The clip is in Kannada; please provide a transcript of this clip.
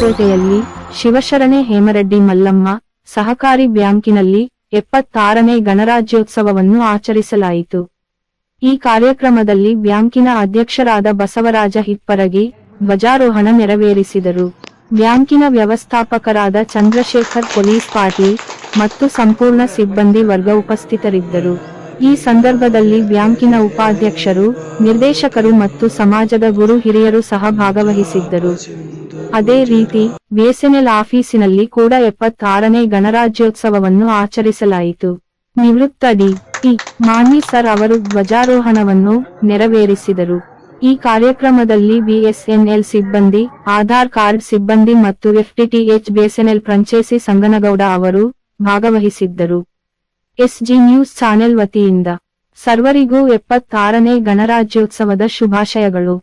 ಹೊಸಪೇಟೆಯಲ್ಲಿ ಶಿವಶರಣೆ ಹೇಮರೆಡ್ಡಿ ಮಲ್ಲಮ್ಮ ಸಹಕಾರಿ ಬ್ಯಾಂಕಿನಲ್ಲಿ 76ನೇ ಗಣರಾಜ್ಯೋತ್ಸವವನ್ನು ಆಚರಿಸಲಾಯಿತು. ಈ ಕಾರ್ಯಕ್ರಮದಲ್ಲಿ ಬ್ಯಾಂಕಿನ ಅಧ್ಯಕ್ಷರಾದ ಬಸವರಾಜ ಹಿಪ್ಪರಗಿ ಧ್ವಜಾರೋಹಣ ನೆರವೇರಿಸಿದರು. ಬ್ಯಾಂಕಿನ ವ್ಯವಸ್ಥಾಪಕರಾದ ಚಂದ್ರಶೇಖರ್ ಪೊಲೀಸ್ ಪಾಟೀಲ್ ಮತ್ತು ಸಂಪೂರ್ಣ ಸಿಬ್ಬಂದಿ ವರ್ಗ ಉಪಸ್ಥಿತರಿದ್ದರು. ಈ ಸಂದರ್ಭದಲ್ಲಿ ಬ್ಯಾಂಕಿನ ಉಪಾಧ್ಯಕ್ಷರು, ನಿರ್ದೇಶಕರು ಮತ್ತು ಸಮಾಜದ ಗುರು ಹಿರಿಯರು ಸಹ ಭಾಗವಹಿಸಿದ್ದರು. ಅದೇ ರೀತಿ ಬಿಎಸ್ಎನ್ಎಲ್ ಆಫೀಸಿನಲ್ಲಿ ಕೂಡ 76ನೇ ಗಣರಾಜ್ಯೋತ್ಸವವನ್ನು ಆಚರಿಸಲಾಯಿತು. ನಿವೃತ್ತ ಡಿ.ಇ. ಮಾನ್ವಿ ಸರ್ ಅವರು ಧ್ವಜಾರೋಹಣವನ್ನು ನೆರವೇರಿಸಿದರು. ಈ ಕಾರ್ಯಕ್ರಮದಲ್ಲಿ ಬಿಎಸ್ಎನ್ಎಲ್ ಸಿಬ್ಬಂದಿ, ಆಧಾರ್ ಕಾರ್ಡ್ ಸಿಬ್ಬಂದಿ ಮತ್ತು ಎಫ್ಟಿಟಿಎಚ್ ಬಿಎಸ್ಎನ್ಎಲ್ ಫ್ರಾಂಚೈಸಿ ಸಂಗನಗೌಡ ಅವರು ಭಾಗವಹಿಸಿದ್ದರು. ಎಸ್ಜಿ ನ್ಯೂಸ್ ಚಾನೆಲ್ ವತಿಯಿಂದ ಸರ್ವರಿಗೂ 76ನೇ ಗಣರಾಜ್ಯೋತ್ಸವದ ಶುಭಾಶಯಗಳು.